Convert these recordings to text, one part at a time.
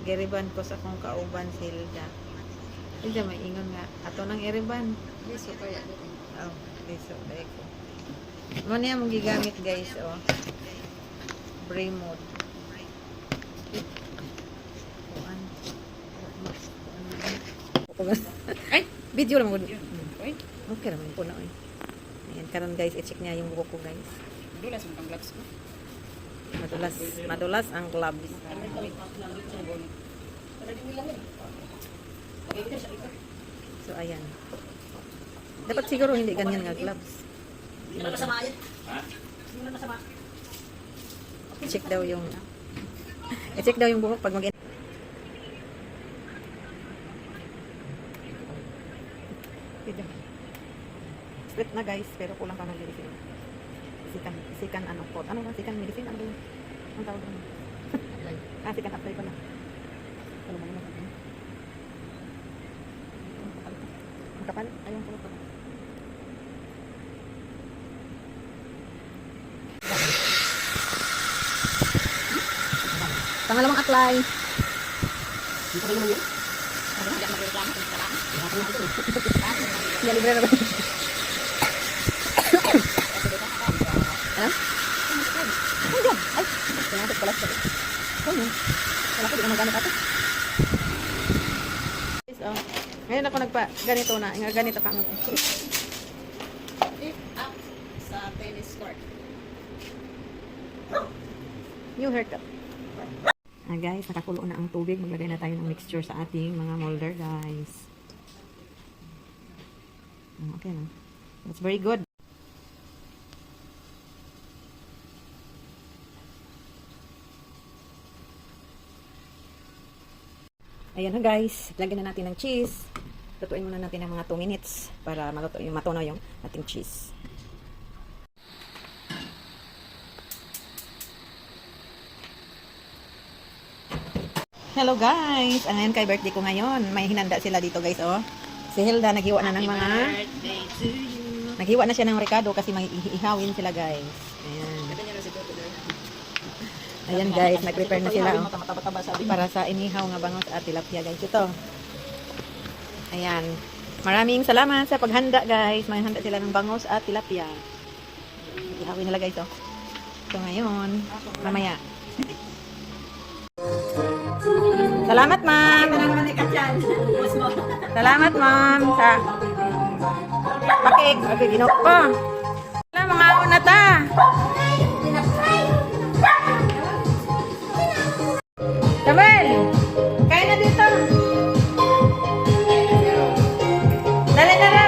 Giriban ko sa kong kauban silda. Silda may ingon nga. Ato nang iriban. Liso kaya. Oh, liso. Dahil ko. Ano niya mong gigamit guys, oh. Spray mode. Ay, video lang mo. Okay naman po na, oy. Ayan, karon guys, i-check niya yung buhok ko guys. Dulas mo ang gloves ko. Madulas ang gloves. So, ayan. Dapat siguro hindi ganyan nga gloves. Hindi na masama yan. Hindi na masama. I-check daw yung i-check daw yung buhok pag mag split na guys, pero kulang pa ng medicine. Sikan ano po. Ano ba? Sikan medicine? Ano ba yun? Ang tawag doon? Sikan apply pa na. Ano ba naman? Ang kapal? Ayun po. Pangalawang apply. Hindi pa rin naman yun. Hindi ako magreklamo. Hindi libre na ba? Ano? Hindi. Ay, pinapit pala sa ano? Wala ko, di ka magamit ako. Ngayon ako ganito na. Ganito pa ako. Lift up sa tennis court. New haircut. Guys, nakakulo na ang tubig. Maglagay na tayo ng mixture sa ating mga molder, guys. Okay na. That's very good. Ayan na guys, lagyan na natin ng cheese. Lutuin muna natin ng mga 2 minutes para matunaw yung ating cheese. Hello guys! Ayan kay birthday ko ngayon. May hinanda sila dito guys, oh. Si Hilda naghiwa na ng mga... Naghiwa na siya ng recado kasi ihawin sila guys. Ayan. Ayan guys, nag-prepare na sila oh, para sa inihaw nga bangos at tilapia guys. Ito. Ayan. Maraming salamat sa paghanda guys. May handa sila ng bangos at tilapia. Ihawin nila guys oh. So ngayon, mamaya. Salamat ma'am. Salamat ma'am sa pakik. Okay, ginoo ko. Wala, mga una ta. Samuel, kain na dito. Dali na na.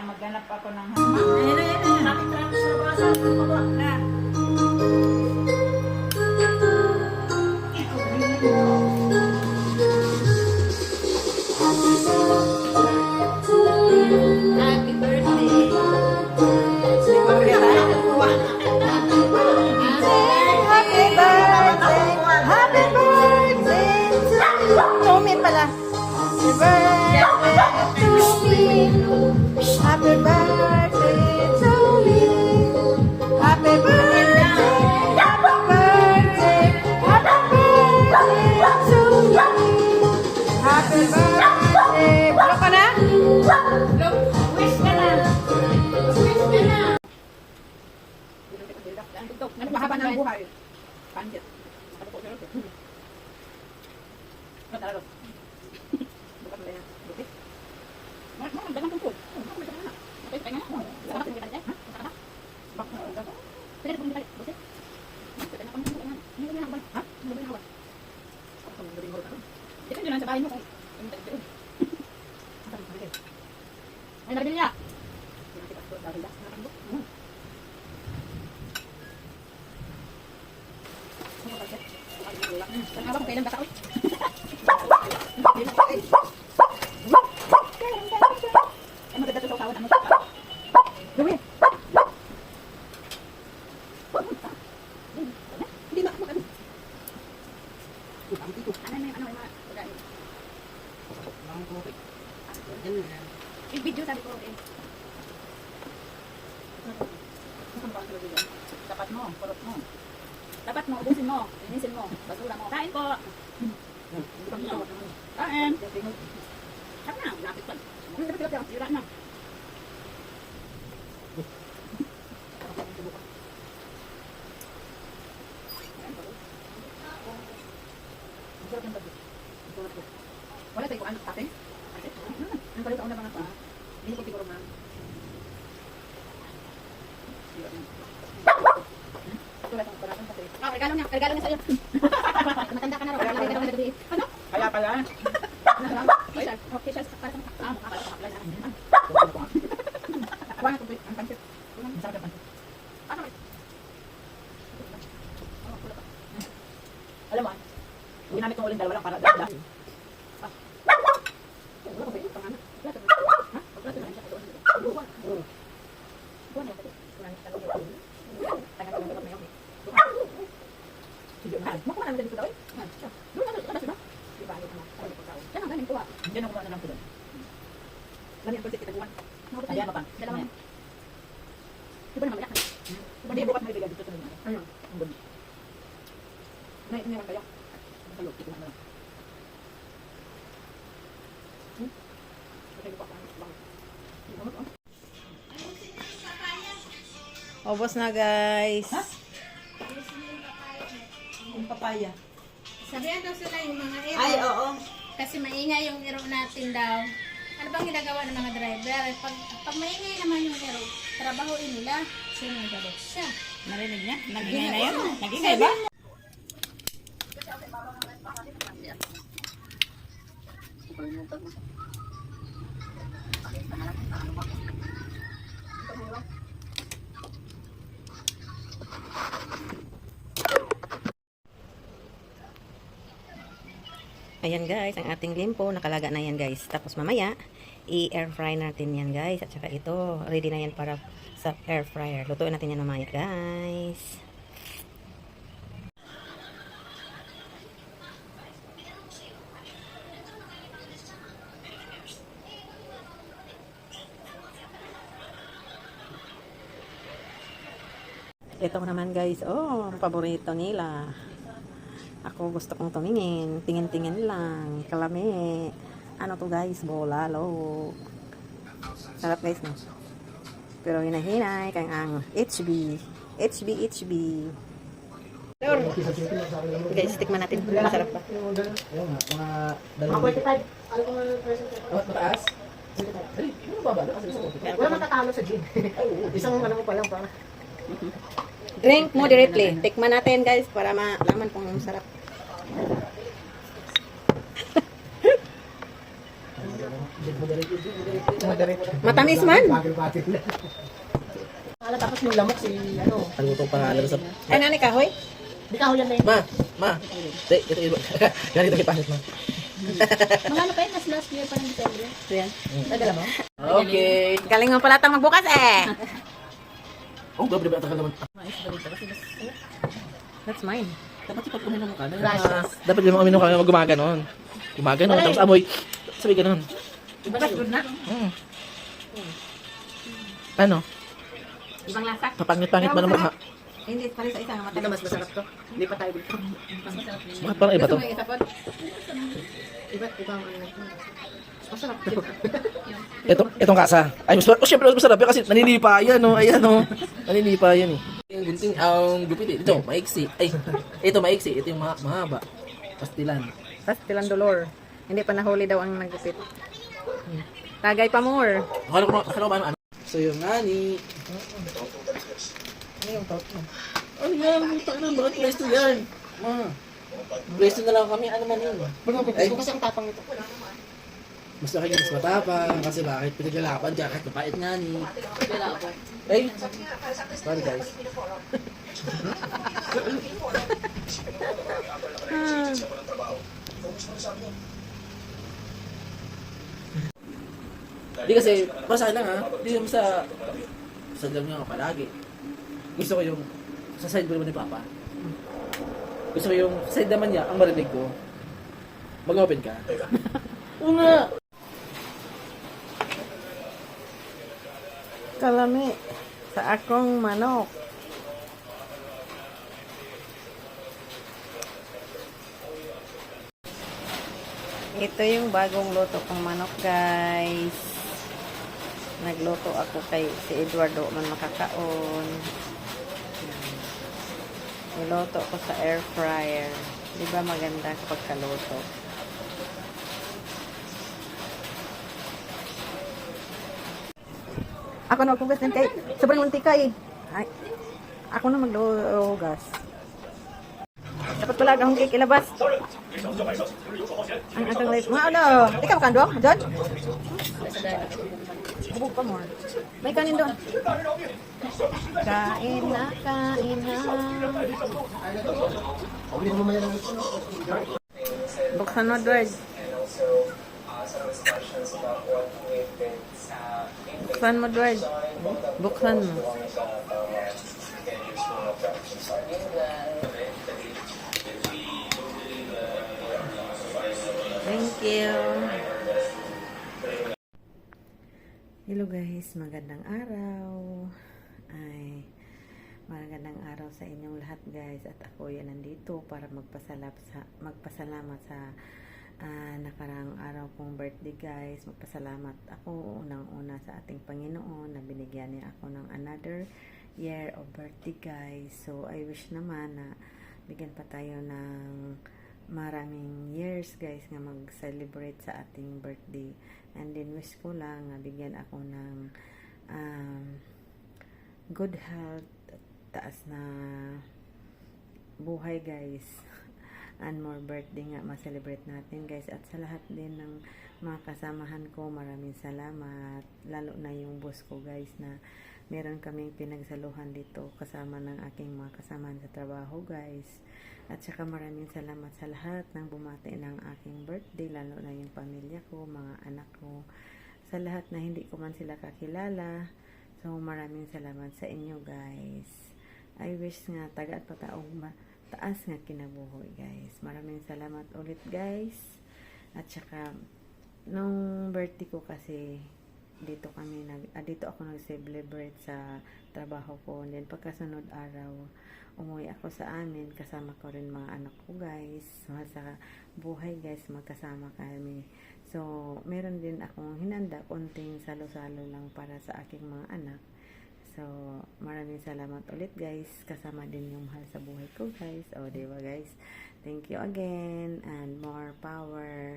Maghanap ako ng hama. Ayan. Nakit-trapos sa basa. Pababa na. Happy birthday. Happy birthday. Happy birthday to you. Tommy pala. Happy birthday to me. Happy birthday to me. Happy birthday. Happy birthday. Happy birthday to me. Happy birthday. Blow ka na? Wish ka na. Wish ka na. Mahaba ng buhay. Panjat. Ano po sila? Ano talaga? Bukas na yan. Buti. Dagang tungkol. Okay, kaya nga. Sa akin kita dyan. Sa akin. Bakit na dagang? Pwede kong balik. Buti. Pwede na kami kung ano. Hindi ko na habal. Ha? Hindi ko na habal. Ako kung gabi mo rin ako. Dito nyo lang sa bahay mo kung ano tayo doon. Ay, nabili niya. Habang kung kailan basa ko. Ay, maganda ito sa usawan. Dumi. Hindi na ako ano. Ano yung mga pagkain? Yung video sabi ko eh. Dapat mo, kurot mo. Dapat mo, ubusin mo, linisin mo, basura mo. Kain po! Kain! Sarap na, lapit pa. Sira na. Wala tayo kung ano, ate? Ang palit ako na mga pa. Hindi ko siguro nga. Regalo niya sa'yo. Matanda ka na rin. Regalo niya sa'yo. Ano? Kaya pala. T-shirt. Oh, t-shirt. Para sa makakapala na. Kuha na tubig. Ang pansit. Masarap yung pansit. Ano? Alam mo, ginamit kong uling dalawa lang para dahil. Wala ko ba yung pangalan? Wala ko. Ha? Wala ko na siya. Buwan. Buwan na. Tagal ko na may okay. Sige, mahal. Makuha namin dito daw eh. Doon na ba sila? Di ba? Yan ang galing ko ah. Hindi na kumain na lang ko doon. Lami ang pansit kita buwan. Ayan pa pa. Dalawa yan. Di ba naman mayak? Hindi, bukas may bigay dito sa mga. Ayun. Ang gabi. Meron kayo. Sa loob, ikuha na lang. Ubos na guys. Yung papaya. Sabihan daw sila yung mga ero. Ay, oo. Kasi maingay yung ero natin daw. Ano bang ginagawa ng mga driver? Pag maingay naman yung ero, trabahoin nila. Sino yung galit? Siya. Narinig niya? Nag-ingay na yan? Nag-ingay ba? Ayan guys, ang ating limpo, nakalaga na yan guys. Tapos mamaya, i-air fry natin yan guys. At saka ito, ready na yan para sa air fryer. Lutuin natin yan mamaya guys. Ito naman guys, oh, paborito nila. Ako gusto kong tumingin. Tingin-tingin lang. Kalami. Ano to guys? Bolalo. Sarap guys, no? Pero hinahinay kang ang HB. HB. Guys, tikman natin. Masarap pa. Ayun nga, mga dalawang. Awat mataas? Ay, ano ba ba? Wala matatalo sa gym. Isang ano mo pa lang para. Drink moderately. Tikman natin guys para malaman kung masarap. Matamis man. Bagil-bagil na. Ala tapos yung lamok si ano. Ano itong pangalan sa... Ay, nani kahoy? Di ka huyan na yun. Ma! Ito. Ganito kay pasit, ma. Mga ano pa yun? Last year pa ng December. So yan. Nadala mo? Okay. Galing mo pala tang magbukas eh. Oh, grabe na tagal naman. That's mine. Dapat pag uminom ka na. Gracias. Dapat yung uminom ka na gumaganon. Gumaganon, tapos amoy. Sabi ganon. Iba na good na. Ano? Ibang lasa. Papangit-pangit ba naman ha? Hindi, pala sa isa. Ito mas masarap to. Hindi pa tayo dito. Bakit parang iba to? Gusto mo yung isa po? Iba ang ano. Masarap to. Itong kasa. Ay, mas oh, syempre mas masarap yan kasi naninipa yan, no? Ayan, no? Naninipa yan, eh. Yung gunting, ang gupit, eh. Ito, maiksi. Ay, ito maiksi. Ito yung mahaba. Pastilan. Pastilan dolor. Hindi pa nahuli daw ang nagupit. Tagay pa more. Akala ko ba ano? So, yung nani. Ano yung tot mo? Ano yan? Utang na, bakit presto yan? Ma, presto na lang kami. Ano man yun? Ay, kasi ang tapang nito. Mas nakikita mas matapang. Kasi bakit pinaglalaban dyan? Kahit mapait nga ni. Ay, sorry guys. Hindi kasi, para sa akin lang ha, hindi naman sa lang niya ako palagi. Gusto ko yung sa side ko naman ni Papa. Gusto ko yung side naman niya, ang marinig ko. Mag-open ka. Oo nga! Kalami sa akong manok. Ito yung bagong luto kong manok, guys. Nagluto ako kay si Eduardo man makakaon. Niluto ko sa air fryer. Di ba maganda kapag kaluto? Ako na magpugas din kay sobrang muntika eh. Ay, ako na maglugas. Dapat pala akong cake ilabas. Ang atang life. Mga ano, ikaw kando? John? Bubog pa more. May kanin doon. Kain na, kain na. Buksan mo, Dward. Buksan mo, Dward. Buksan mo. Thank you. Hello guys, magandang araw. Ay, magandang araw sa inyong lahat guys. At ako yan nandito para magpasalamat sa nakaraang araw kong birthday guys. Magpasalamat ako unang-una sa ating Panginoon na binigyan niya ako ng another year of birthday guys. So I wish naman na bigyan pa tayo ng maraming years guys nga mag-celebrate sa ating birthday. And then wish ko lang nga bigyan ako ng good health, taas na buhay guys, and more birthday nga ma-celebrate natin guys. At sa lahat din ng mga kasamahan ko, maraming salamat, lalo na yung boss ko guys na meron kaming pinagsaluhan dito kasama ng aking mga kasamahan sa trabaho guys. At saka maraming salamat sa lahat ng bumati ng aking birthday, lalo na yung pamilya ko, mga anak ko, sa lahat na hindi ko man sila kakilala. So maraming salamat sa inyo guys. I wish nga tagaan pa taong taas nga kinabuhi guys. Maraming salamat ulit guys. At saka nung birthday ko kasi dito ako nag-celebrate sa trabaho ko. And then pagkasunod araw, umuwi ako sa amin, kasama ko rin mga anak ko guys. So, sa buhay guys, magkasama kami. So, meron din akong hinanda, konting salo-salo lang para sa aking mga anak. So, maraming salamat ulit guys. Kasama din yung mahal sa buhay ko guys. O, diba guys? Thank you again and more power.